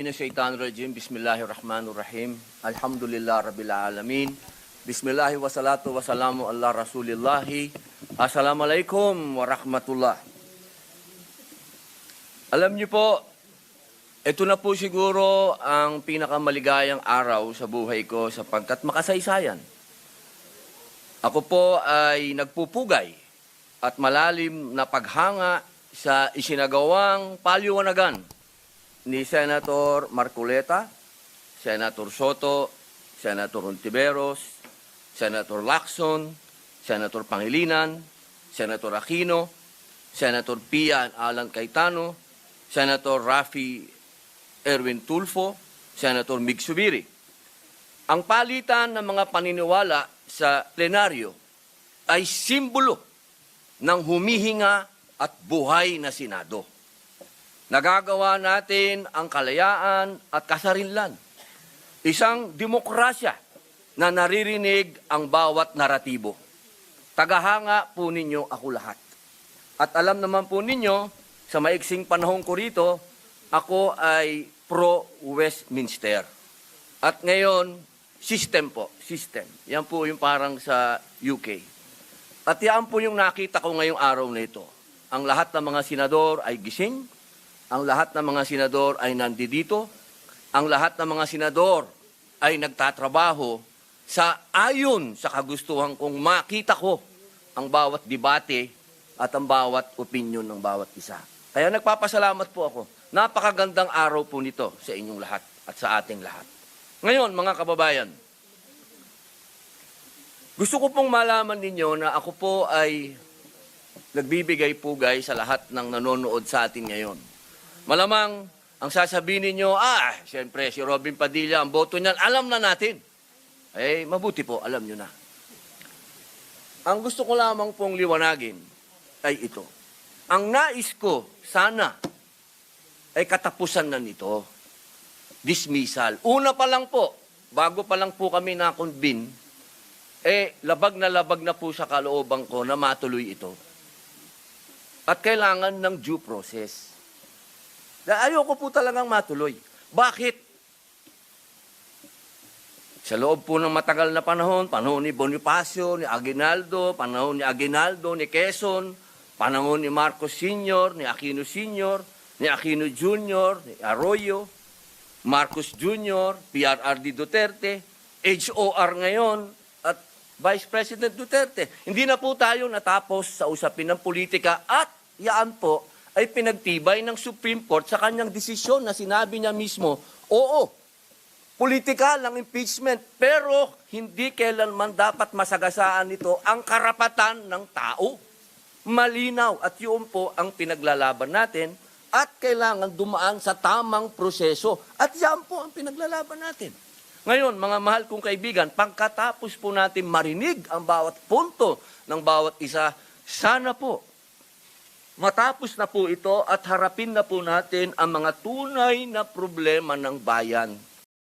Minasyaitanirrajim, Bismillahirrahmanirrahim, Alhamdulillah Rabbil Alamin, Bismillahi wassalatu wassalamu ala Rasulillahi, Assalamualaikum warahmatullah. Alam niyo po, ito na po siguro ang pinakamaligayang araw sa buhay ko sapagkat makasaysayan. Ako po ay nagpupugay at malalim na paghanga sa isinagawang paliwanagan ni Senator Marcoleta, Senator Soto, Senator Ontiveros, Senator Lacson, Senator Pangilinan, Senator Aquino, Senator Pia Alan Cayetano, Senator Raffy Erwin Tulfo, Senator Mig Zubiri. Ang palitan ng mga paniniwala sa plenaryo ay simbolo ng humihinga at buhay na Senado. Nagagawa natin ang kalayaan at kasarinlan. Isang demokrasya na naririnig ang bawat naratibo. Tagahanga po ninyo ako lahat. At alam naman po ninyo, sa maiksing panahon ko rito, ako ay pro-Westminster. At ngayon, system po, system. Yan po yung parang sa UK. At yan po yung nakita ko ngayong araw na ito. Ang lahat ng mga senador ay gising, ang lahat ng mga senador ay nandito, ang lahat ng mga senador ay nagtatrabaho sa ayon sa kagustuhan kong makita ko ang bawat debate at ang bawat opinion ng bawat isa. Kaya nagpapasalamat po ako. Napakagandang araw po nito sa inyong lahat at sa ating lahat. Ngayon, mga kababayan, gusto ko pong malaman ninyo na ako po ay nagbibigay-pugay sa lahat ng nanonood sa atin ngayon. Malamang, ang sasabihin ninyo, siyempre si Robin Padilla, ang boto niyan, alam na natin. Eh, mabuti po, alam nyo na. Ang gusto ko lamang pong liwanagin ay ito. Ang nais ko, sana, ay katapusan na nito. Dismissal. Una pa lang po, bago pa lang po kami na-convene, labag na po sa kalooban ko na matuloy ito. At kailangan ng due process. Ayoko po talagang matuloy. Bakit? Sa loob po ng matagal na panahon ni Bonifacio, ni Aguinaldo, panahon ni Quezon, panahon ni Marcos Sr., ni Aquino Sr., ni Aquino Jr., ni Arroyo, Marcos Jr., PRRD Duterte, HOR ngayon, at Vice President Duterte. Hindi na po tayo natapos sa usapin ng politika at yaan po ay pinagtibay ng Supreme Court sa kanyang desisyon na sinabi niya mismo, oo, politikal ang impeachment, pero hindi kailanman dapat masagasaan nito ang karapatan ng tao. Malinaw at yun po ang pinaglalaban natin at kailangan dumaan sa tamang proseso. At yan po ang pinaglalaban natin. Ngayon, mga mahal kong kaibigan, pagkatapos po natin marinig ang bawat punto ng bawat isa, sana po, matapos na po ito at harapin na po natin ang mga tunay na problema ng bayan.